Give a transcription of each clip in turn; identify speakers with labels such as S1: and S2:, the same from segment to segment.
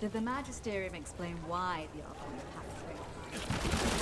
S1: Did the Magisterium explain why the Archon attacked Rick?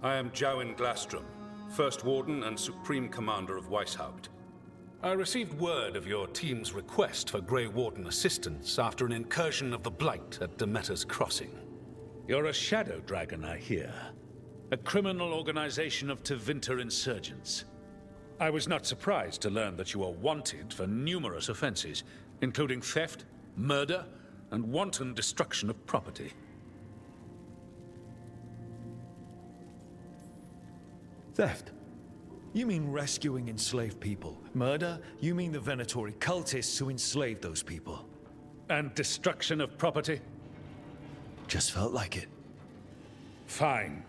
S2: I am Jowin Glastrom, First Warden and Supreme Commander of Weishaupt. I received word of your team's request for Grey Warden assistance after an incursion of the Blight at Demeter's Crossing. You're a Shadow Dragon, I hear. A criminal organization of Tevinter insurgents. I was not surprised to learn that you are wanted for numerous offenses, including theft, murder, and wanton destruction of property.
S3: Theft? You mean rescuing enslaved people. Murder? You mean the Venatori cultists who enslaved those people.
S2: And destruction of property?
S3: Just felt like it.
S2: Fine.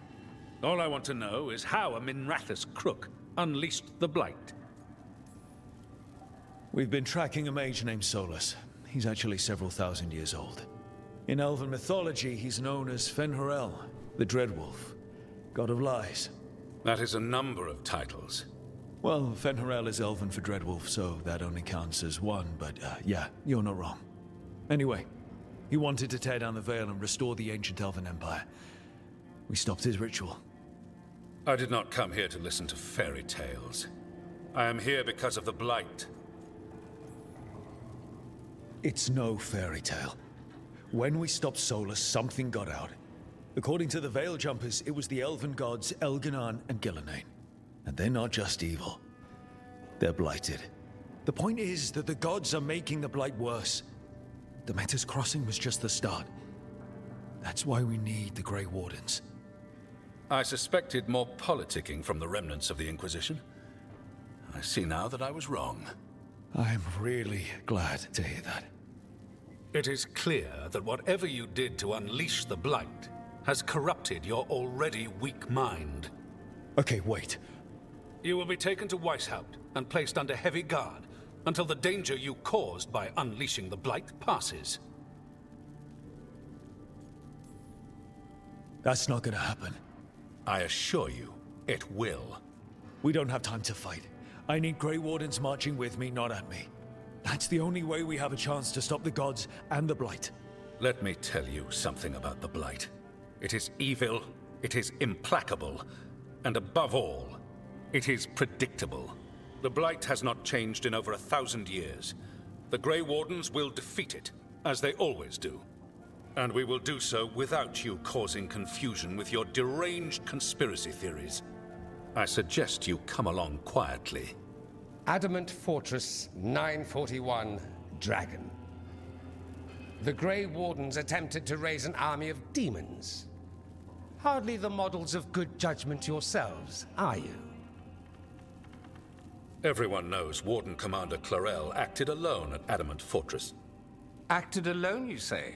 S2: All I want to know is how a Minrathous crook unleashed the Blight.
S3: We've been tracking a mage named Solus. He's actually several thousand years old. In Elven mythology, he's known as Fen'Harel, the Dreadwolf, god of lies.
S2: That is a number of titles.
S3: Well, Fen'Harel is Elven for Dreadwolf, so that only counts as one, but yeah, you're not wrong. Anyway, he wanted to tear down the Veil and restore the ancient Elven Empire. We stopped his ritual.
S2: I did not come here to listen to fairy tales. I am here because of the Blight.
S3: It's no fairy tale. When we stopped Solus, something got out. According to the Veil Jumpers, it was the Elven gods Elganan and Gillenane. And they're not just evil. They're blighted. The point is that the gods are making the Blight worse. Demeter's Crossing was just the start. That's why we need the Grey Wardens.
S2: I suspected more politicking from the remnants of the Inquisition. I see now that I was wrong.
S3: I'm really glad to hear that.
S2: It is clear that whatever you did to unleash the Blight has corrupted your already weak mind.
S3: Okay, wait.
S2: You will be taken to Weishaupt and placed under heavy guard until the danger you caused by unleashing the Blight passes.
S3: That's not gonna happen.
S2: I assure you, it will.
S3: We don't have time to fight. I need Grey Wardens marching with me, not at me. That's the only way we have a chance to stop the gods and the Blight.
S2: Let me tell you something about the Blight. It is evil, it is implacable, and above all, it is predictable. The Blight has not changed in over 1,000 years. The Grey Wardens will defeat it, as they always do. And we will do so without you causing confusion with your deranged conspiracy theories. I suggest you come along quietly.
S4: Adamant Fortress 941 Dragon. The Grey Wardens attempted to raise an army of demons. Hardly the models of good judgment yourselves, are you?
S2: Everyone knows Warden Commander Clarel acted alone at Adamant Fortress.
S4: Acted alone, you say?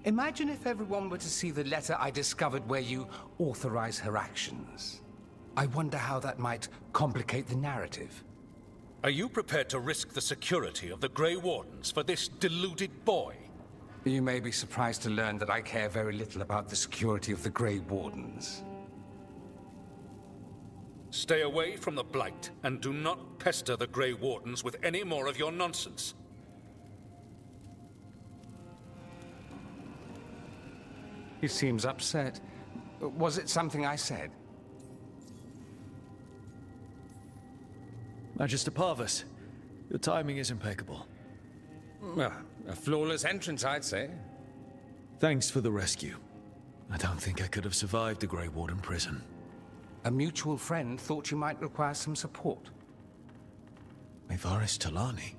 S4: Imagine if everyone were to see the letter I discovered where you authorize her actions. I wonder how that might complicate the narrative.
S2: Are you prepared to risk the security of the Grey Wardens for this deluded boy?
S4: You may be surprised to learn that I care very little about the security of the Grey Wardens.
S2: Stay away from the Blight, and do not pester the Grey Wardens with any more of your nonsense.
S4: He seems upset. Was it something I said?
S3: Magister Parvus, your timing is impeccable.
S4: Well, a flawless entrance, I'd say.
S3: Thanks for the rescue. I don't think I could have survived the Grey Warden prison.
S4: A mutual friend thought you might require some support.
S3: Maevaris Talani?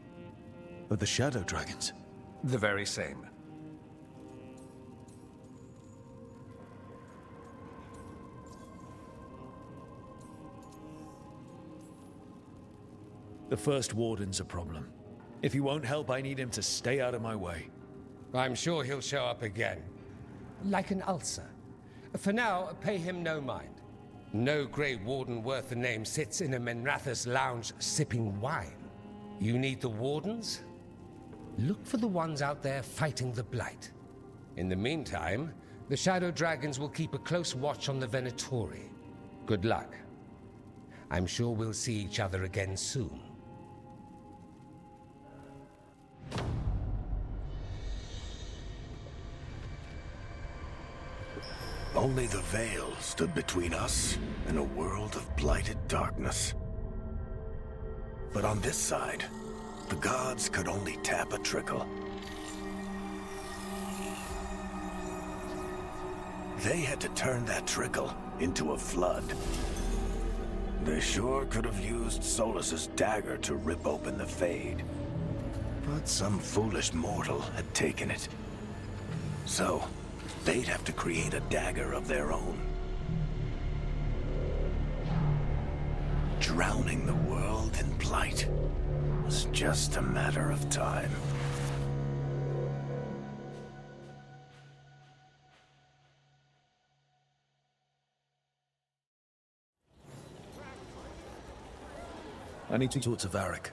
S3: Of the Shadow Dragons?
S4: The very same.
S3: The First Warden's a problem. If he won't help, I need him to stay out of my way.
S4: I'm sure he'll show up again. Like an ulcer. For now, pay him no mind. No Grey Warden worth the name sits in a Menrathus lounge sipping wine. You need the Wardens? Look for the ones out there fighting the Blight. In the meantime, the Shadow Dragons will keep a close watch on the Venatori. Good luck. I'm sure we'll see each other again soon.
S5: Only the veil stood between us and a world of blighted darkness. But on this side, the gods could only tap a trickle. They had to turn that trickle into a flood. They sure could have used Solus's dagger to rip open the Fade. But some foolish mortal had taken it. So, they'd have to create a dagger of their own. Drowning the world in blight was just a matter of time.
S3: I need to talk to Varric.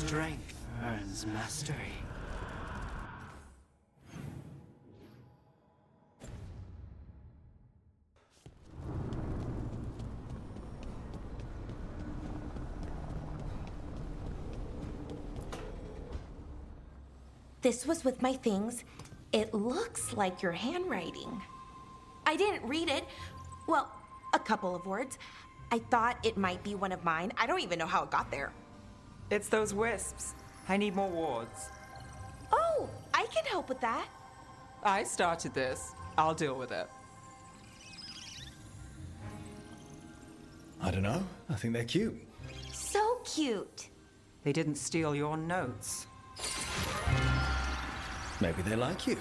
S6: Strength earns mastery.
S7: This was with my things. It looks like your handwriting. I didn't read it. Well, a couple of words. I thought it might be one of mine. I don't even know how it got there.
S8: It's those wisps. I need more wards.
S7: Oh, I can help with that.
S8: I started this. I'll deal with it.
S3: I don't know. I think they're cute.
S7: So cute.
S8: They didn't steal your notes.
S3: Maybe they like you.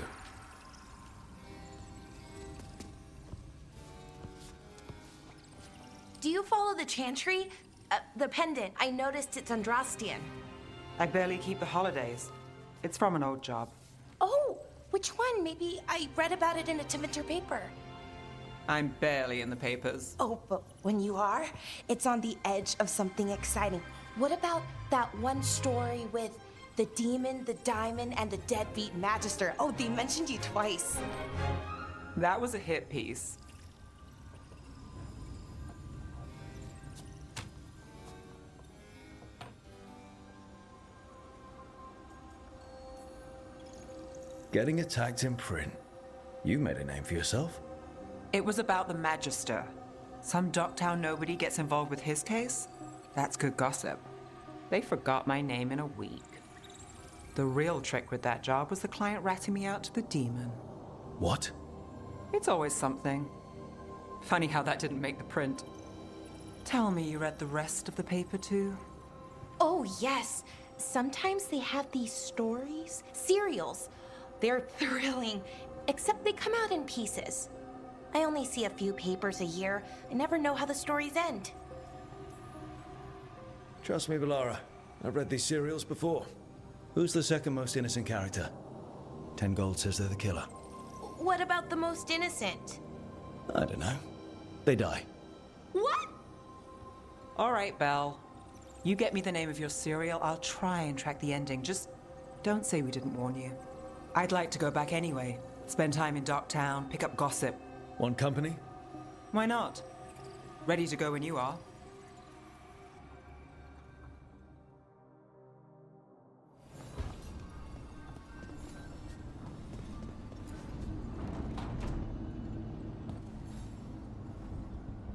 S7: Do you follow the chantry? The pendant. I noticed it's Andrastian.
S8: I barely keep the holidays. It's from an old job.
S7: Oh, which one? Maybe I read about it in a Timidger paper.
S8: I'm barely in the papers.
S7: Oh, but when you are, it's on the edge of something exciting. What about that one story with the demon, the diamond, and the deadbeat magister? Oh, they mentioned you twice.
S8: That was a hit piece.
S3: Getting attacked in print. You made a name for yourself.
S8: It was about the magister. Some Docktown nobody gets involved with his case? That's good gossip. They forgot my name in a week. The real trick with that job was the client ratting me out to the demon.
S3: What?
S8: It's always something. Funny how that didn't make the print. Tell me you read the rest of the paper too?
S7: Oh, yes. Sometimes they have these stories, serials. They're thrilling, except they come out in pieces. I only see a few papers a year. I never know how the stories end.
S3: Trust me, Valara. I've read these serials before. Who's the second most innocent character? 10 gold says they're the killer.
S7: What about the most innocent?
S3: I don't know. They die.
S7: What?
S8: All right, Belle. You get me the name of your serial, I'll try and track the ending. Just don't say we didn't warn you. I'd like to go back anyway. Spend time in Docktown, pick up gossip.
S3: Want company?
S8: Why not? Ready to go when you are.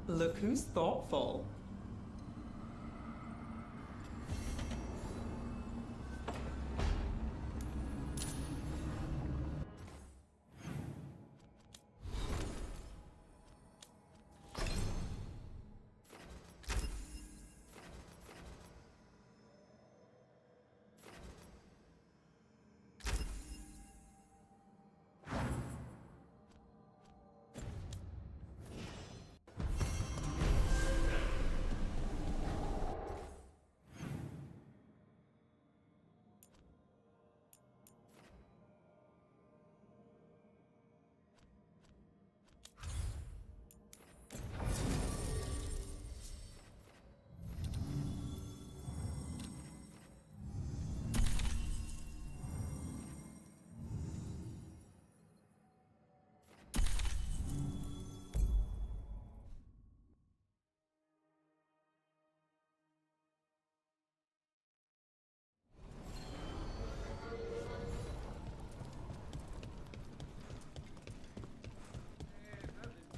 S8: Look who's thoughtful.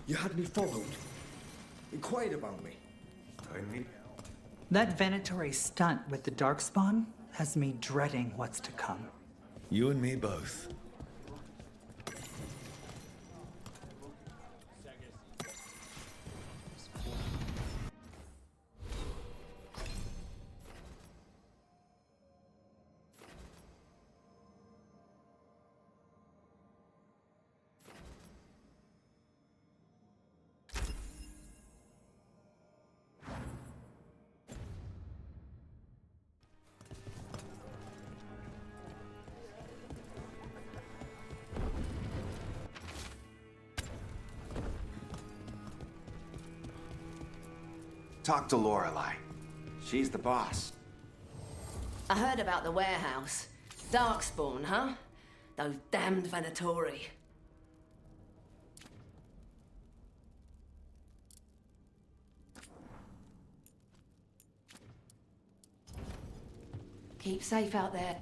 S9: You had me followed. Inquired about me.
S6: That venatory stunt with the Darkspawn has me dreading what's to come.
S3: You and me both.
S10: Talk to Lorelei. She's the boss. I heard about the warehouse. Darkspawn, huh? Those damned Venatori. Keep safe out there.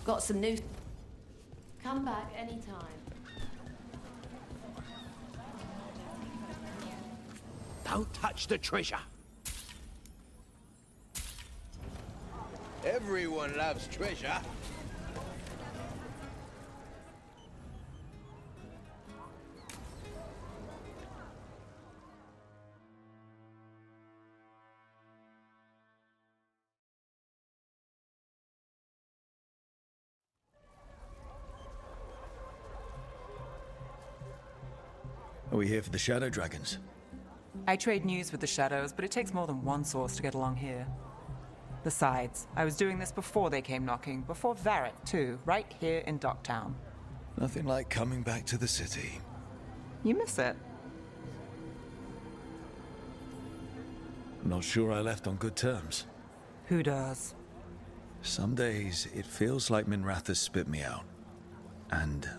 S10: Got some news. Come back anytime.
S5: Don't touch the treasure. Everyone loves treasure.
S3: Are we here for the Shadow Dragons?
S8: I trade news with the Shadows, but it takes more than one source to get along here. Besides, I was doing this before they came knocking, before Varric, too, right here in Docktown.
S3: Nothing like coming back to the city.
S8: You miss it.
S3: I'm not sure I left on good terms.
S8: Who does?
S3: Some days, it feels like Minrath has spit me out. And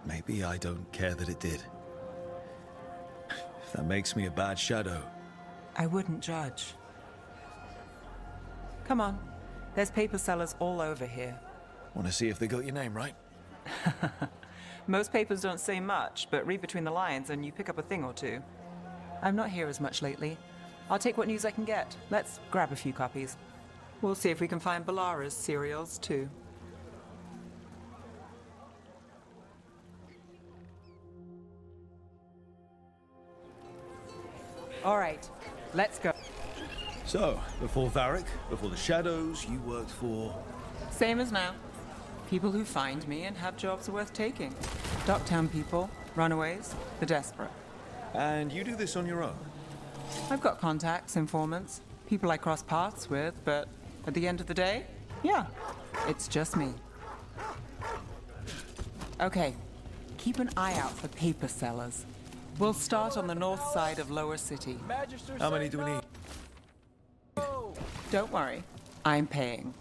S3: maybe I don't care that it did. If that makes me a bad shadow.
S8: I wouldn't judge. Come on. There's paper sellers all over here.
S3: Want to see if they got your name right?
S8: Most papers don't say much, but read between the lines and you pick up a thing or two. I'm not here as much lately. I'll take what news I can get. Let's grab a few copies. We'll see if we can find Balara's cereals, too. All right, let's go.
S3: So, before Varric, before the Shadows, you worked for...
S8: Same as now. People who find me and have jobs worth taking. Docktown people, runaways, the desperate.
S3: And you do this on your own?
S8: I've got contacts, informants, people I cross paths with, but at the end of the day, yeah, it's just me. Okay, keep an eye out for paper sellers. We'll start on the north side of Lower City.
S3: How many do we need?
S8: Don't worry, I'm paying.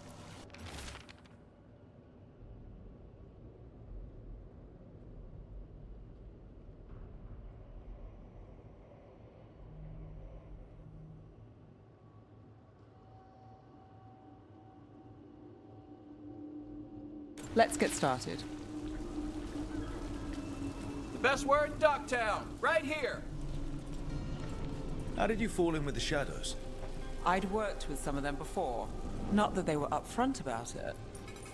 S8: Let's get started.
S11: The best word in Ducktown, right here.
S3: How did you fall in with the Shadows?
S8: I'd worked with some of them before. Not that they were upfront about it.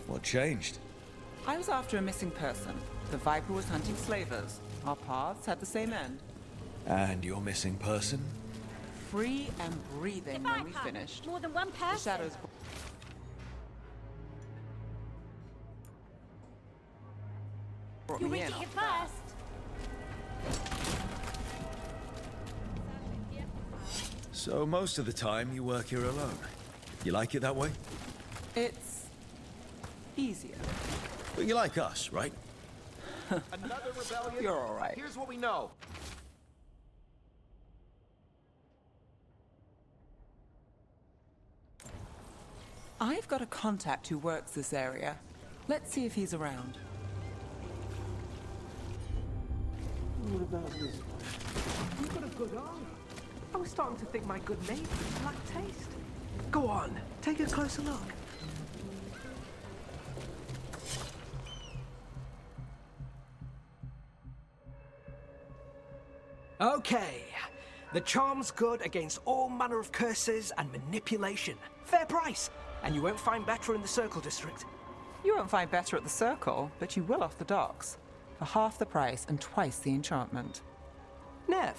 S3: What changed?
S8: I was after a missing person. The Viper was hunting slavers. Our paths had the same end.
S3: And your missing person?
S8: Free and breathing when we finished.
S1: More than one person.
S8: The Shadows...
S1: You reach it here first.
S3: So most of the time you work here alone. You like it that way?
S8: It's... easier.
S3: But you like us, right?
S11: Another rebellion?
S8: You're all right.
S11: Here's what we know.
S8: I've got a contact who works this area. Let's see if he's around.
S9: What about this? You've got a good eye. I was starting to think my good neighbor lacked taste. Go on, take a closer look. Okay. The charm's good against all manner of curses and manipulation. Fair price. And you won't find better in the Circle District.
S8: You won't find better at the Circle, but you will off the docks. For half the price and twice the enchantment.
S9: Nev.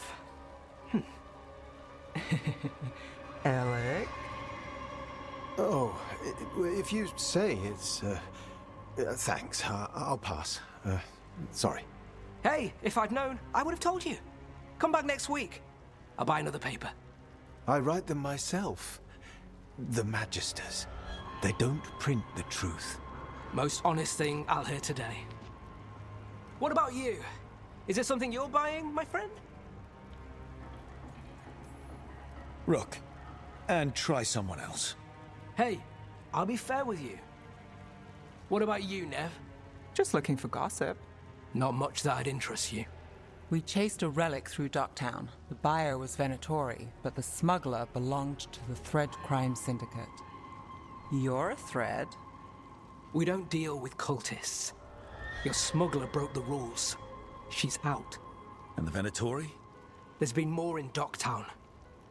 S8: Alec?
S12: Oh, if you say it's... thanks. I'll pass. Sorry.
S9: Hey, if I'd known, I would have told you. Come back next week. I'll buy another paper.
S12: I write them myself. The Magisters. They don't print the truth.
S9: Most honest thing I'll hear today. What about you? Is it something you're buying, my friend?
S3: Rook. And try someone else.
S9: Hey, I'll be fair with you. What about you, Nev?
S8: Just looking for gossip.
S9: Not much that'd interest you.
S8: We chased a relic through Docktown. The buyer was Venatori, but the smuggler belonged to the Thread Crime Syndicate. You're a Thread?
S9: We don't deal with cultists. Your smuggler broke the rules. She's out.
S3: And the Venatori?
S9: There's been more in Docktown.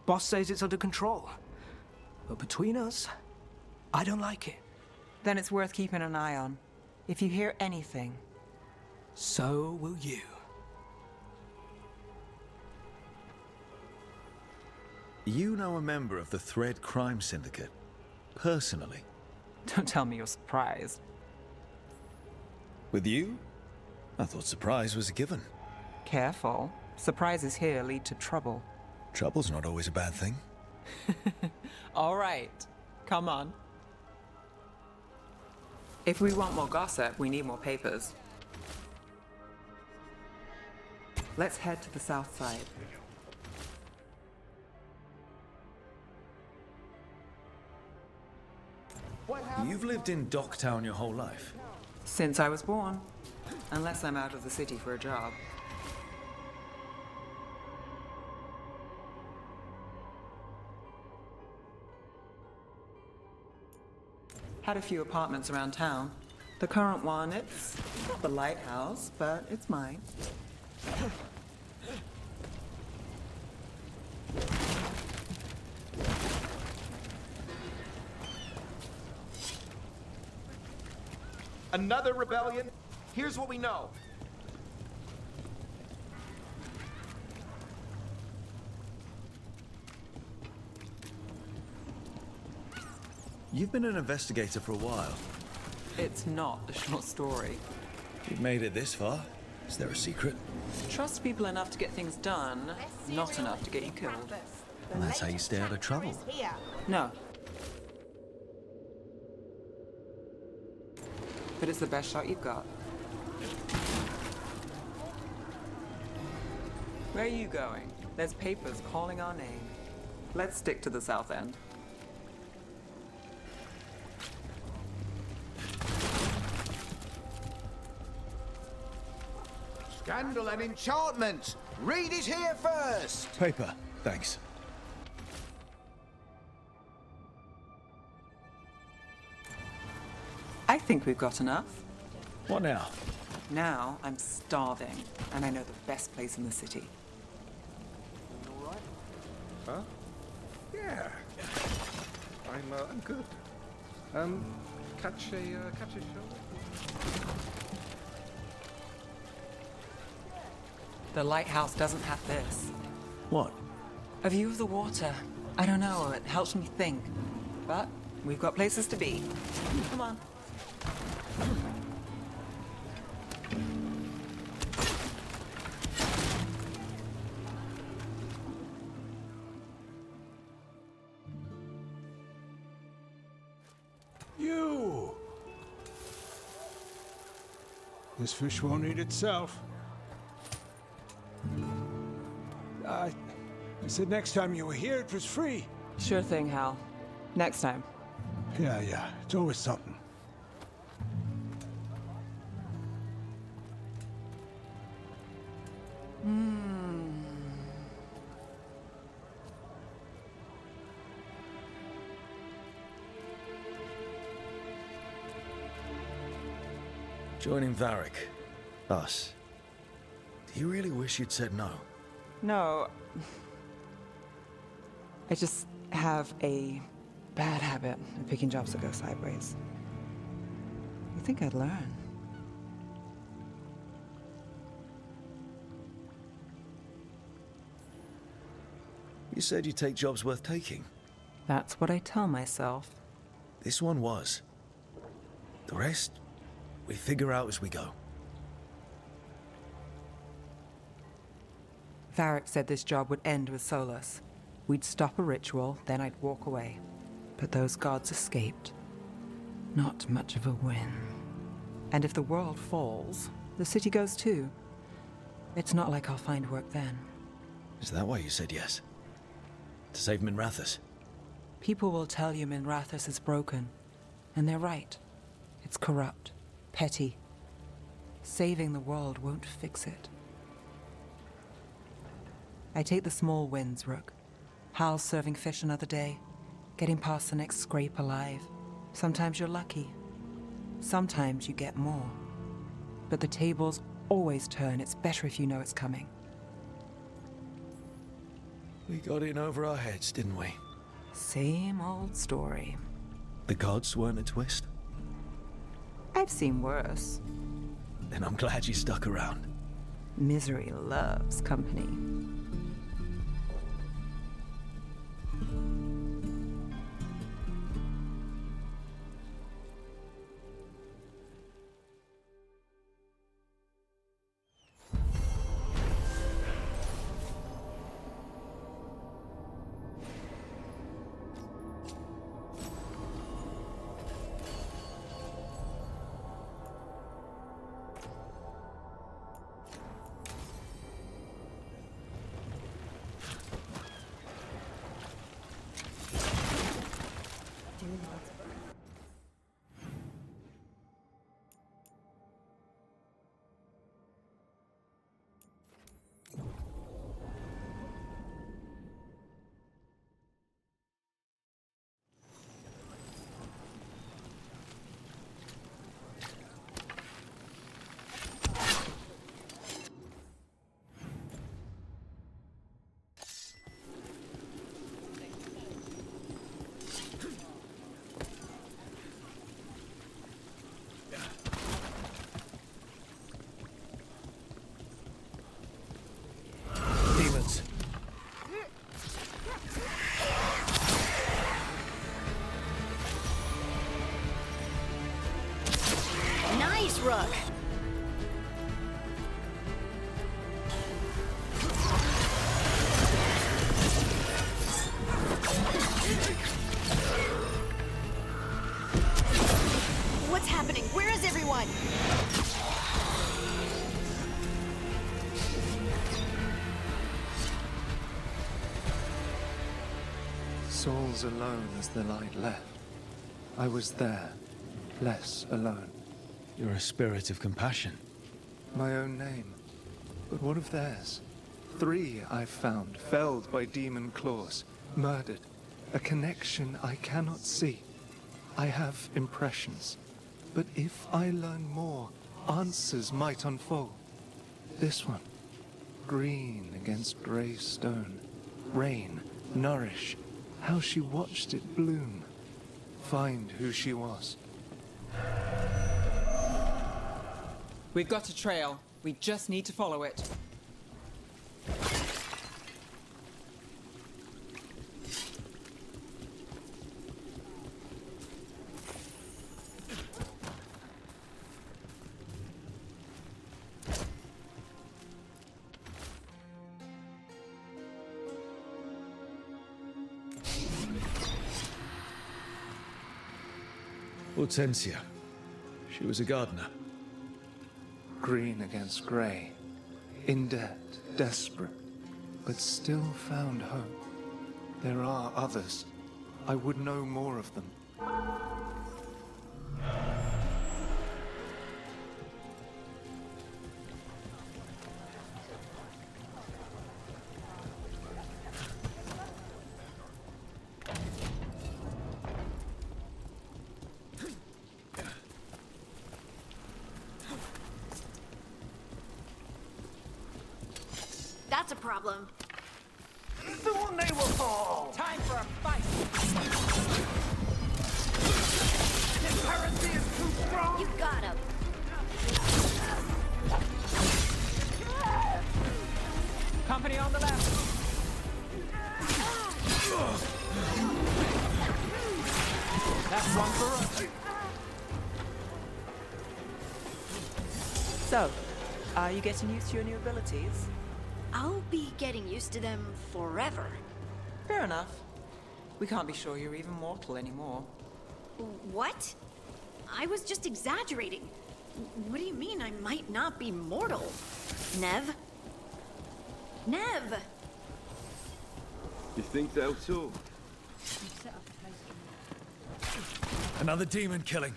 S9: Boss says it's under control. But between us, I don't like it.
S8: Then it's worth keeping an eye on. If you hear anything.
S9: So will you.
S3: You know a member of the Thread Crime Syndicate? Personally?
S8: Don't tell me you're surprised.
S3: With you? I thought surprise was a given.
S8: Careful. Surprises here lead to trouble.
S3: Trouble's not always a bad thing.
S8: All right. Come on. If we want more gossip, we need more papers. Let's head to the south side.
S3: You've lived in Docktown your whole life?
S8: Since I was born. Unless I'm out of the city for a job. Had a few apartments around town. The current one, it's not the lighthouse, but it's mine.
S11: Another rebellion? Here's what we know.
S3: You've been an investigator for a while.
S8: It's not a short story.
S3: You've made it this far. Is there a secret?
S8: Trust people enough to get things done, not enough to get you killed.
S3: And that's how you stay out of trouble.
S8: No. But it's the best shot you've got. Where are you going? There's papers calling our name. Let's stick to the south end.
S11: Scandal and enchantment! Read it here first!
S3: Paper, thanks.
S8: I think we've got enough.
S3: What now?
S8: Now I'm starving, and I know the best place in the city.
S4: Huh? Yeah. I'm good. Catch a show?
S8: The lighthouse doesn't have this.
S3: What?
S8: A view of the water. I don't know, it helps me think. But we've got places to be. Come on.
S13: You! This fish won't eat itself. I said next time you were here, it was free.
S8: Sure thing, Hal. Next time.
S13: Yeah. It's always something.
S3: Joining Varric. Us. Do you really wish you'd said no?
S8: No. I just have a bad habit of picking jobs that go sideways. You think I'd learn?
S3: You said you'd take jobs worth taking.
S8: That's what I tell myself.
S3: This one was. The rest, we figure out as we go.
S8: Varric said this job would end with Solus. We'd stop a ritual, then I'd walk away. But those gods escaped. Not much of a win. And if the world falls, the city goes too. It's not like I'll find work then.
S3: Is that why you said yes? To save Minrathous?
S8: People will tell you Minrathous is broken, and they're right. It's corrupt, petty. Saving the world won't fix it. I take the small wins, Rook. Hal serving fish another day, getting past the next scrape alive. Sometimes you're lucky. Sometimes you get more. But the tables always turn. It's better if you know it's coming.
S3: We got in over our heads, didn't we?
S8: Same old story.
S3: The gods weren't a twist?
S8: I've seen worse.
S3: Then I'm glad you stuck around.
S8: Misery loves company.
S1: Rook. What's happening? Where is everyone?
S14: Souls alone as the light left. I was there, less alone.
S3: You're a spirit of compassion.
S14: My own name. But what of theirs? 3 I've found, felled by demon claws, murdered. A connection I cannot see. I have impressions. But if I learn more, answers might unfold. This one. Green against grey stone. Rain, nourish. How she watched it bloom. Find who she was.
S8: We've got a trail. We just need to follow it.
S3: Hortensia. She was a gardener.
S14: Green against grey. In debt, desperate, but still found hope. There are others. I would know more of them.
S1: That's a problem.
S11: Soon they will fall!
S8: Time for a fight!
S11: This heresy is too strong!
S1: You got him.
S8: Company on the left. That's one for us. So, are you getting used to your new abilities?
S1: I'll be getting used to them forever.
S8: Fair enough. We can't be sure you're even mortal anymore.
S1: What? I was just exaggerating. What do you mean I might not be mortal? Nev? Nev!
S15: You think so too?
S3: Another demon killing.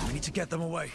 S3: We need to get them away.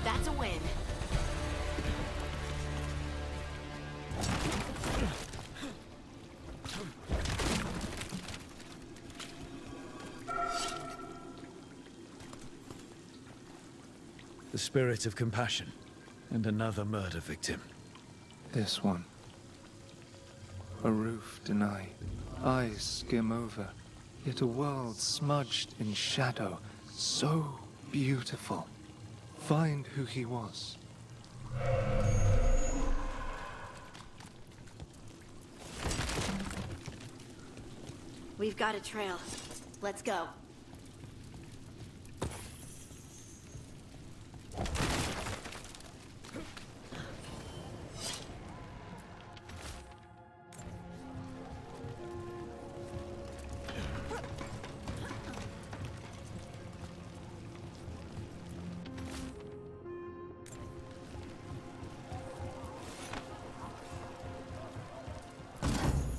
S1: That's a win.
S3: The spirit of compassion. And another murder victim.
S14: This one. A roof denied. Eyes skim over. Yet a world smudged in shadow. So beautiful. Find who he was.
S1: We've got a trail. Let's go.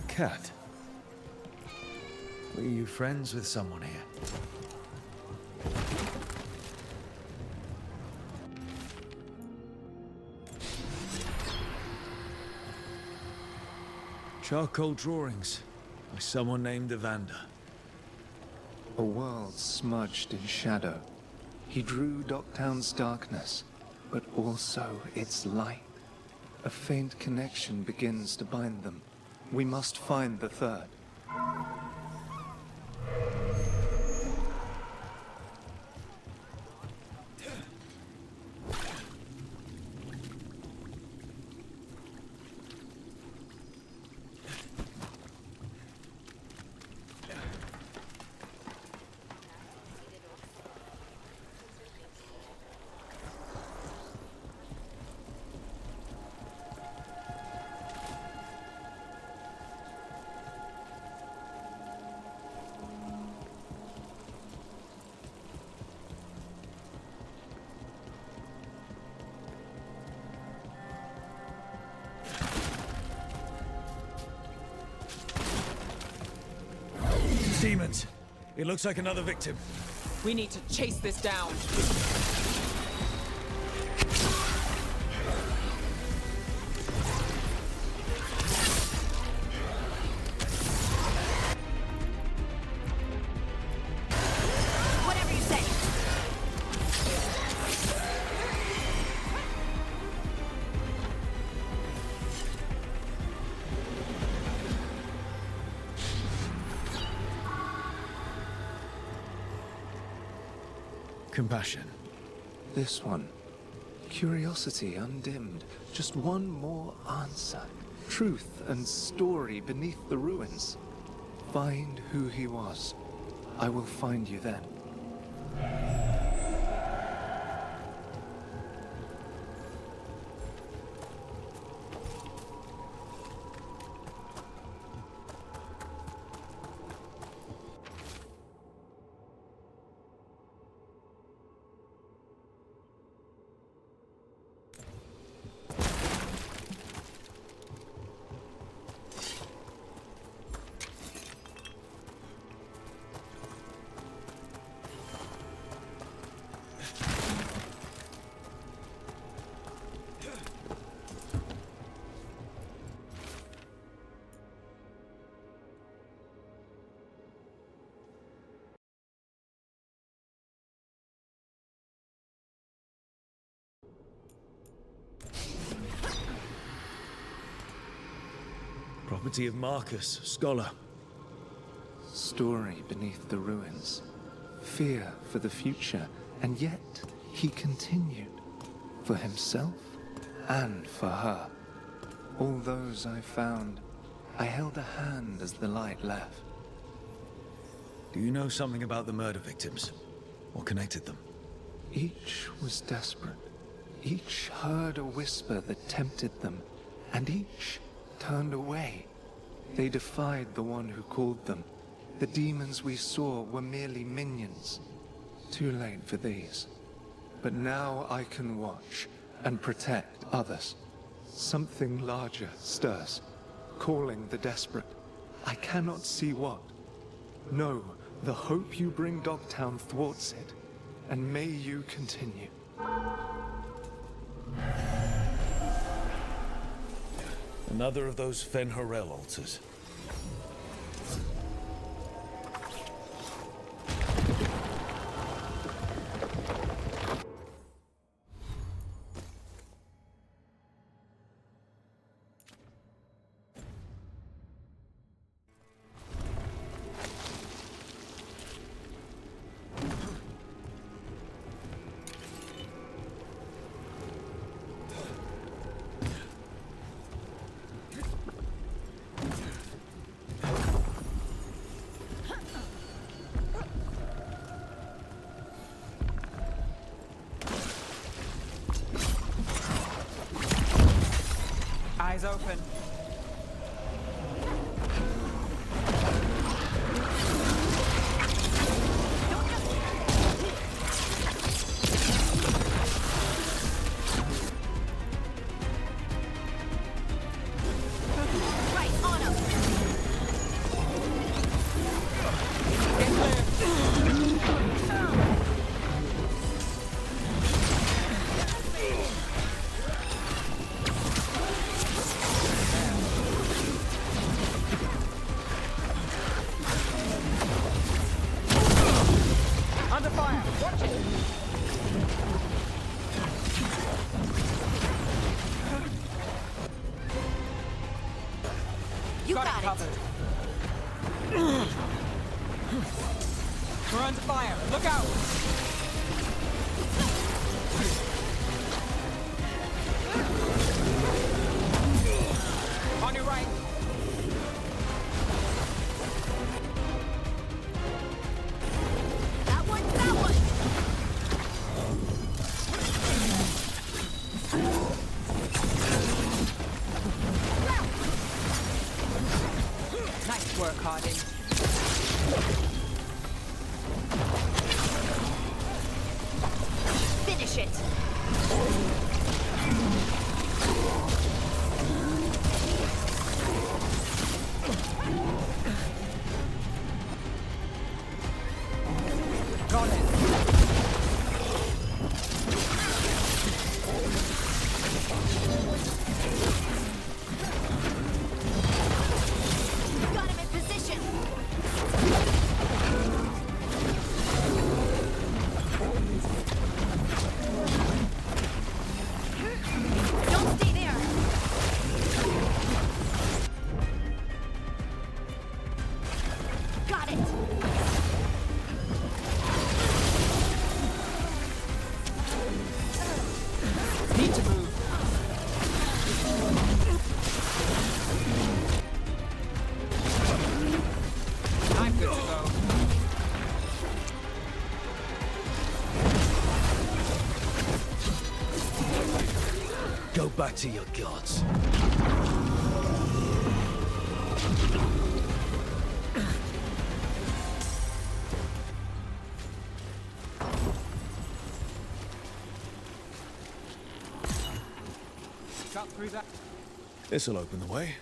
S3: Cat. Were you friends with someone here? Charcoal drawings by someone named Evander.
S14: A world smudged in shadow. He drew Docktown's darkness, but also its light. A faint connection begins to bind them. We must find the third.
S3: Demons! It looks like another victim.
S8: We need to chase this down.
S1: Whatever you say.
S3: Compassion.
S14: This one. Curiosity undimmed. Just one more answer. Truth and story beneath the ruins. Find who he was. I will find you then.
S3: Property of Marcus, scholar.
S14: Story beneath the ruins. Fear for the future, and yet he continued. For himself and for her. All those I found, I held a hand as the light left.
S3: Do you know something about the murder victims? What connected them?
S14: Each was desperate. Each heard a whisper that tempted them, and each turned away. They defied the one who called them. The demons we saw were merely minions. Too late for these. But now I can watch and protect others. Something larger stirs, calling the desperate. I cannot see what. No, the hope you bring Dogtown thwarts it, and may you continue.
S3: Another of those Fen-Harel altars.
S6: Eyes open.
S1: Right on him.
S6: Under fire. Watch it.
S1: You got it.
S6: Covered. We're under fire. Look out. On your right.
S1: That one, that one.
S6: Nice work, Harding.
S1: Finish it.
S6: Got it.
S1: Got him in position. Don't stay there. Got it.
S6: Need to move. I'm good to go.
S3: Go back to your gods.
S6: Cut through that.
S3: This'll open the way.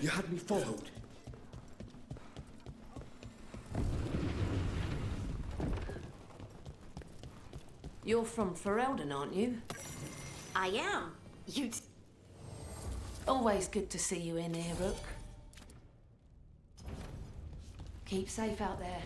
S9: You had me followed.
S10: You're from Ferelden, aren't you?
S1: I am. You...
S10: Always good to see you in here, Rook. Keep safe out there.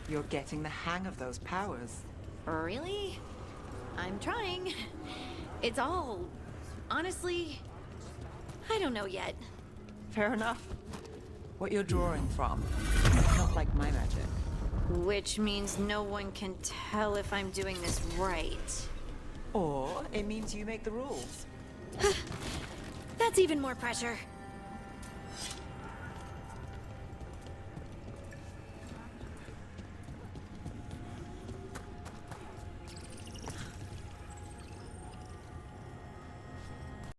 S6: You're getting the hang of those powers.
S1: Really? I'm trying. It's all... honestly... I don't know yet.
S6: Fair enough. What you're drawing from. Not like my magic.
S1: Which means no one can tell if I'm doing this right.
S6: Or it means you make the rules.
S1: That's even more pressure.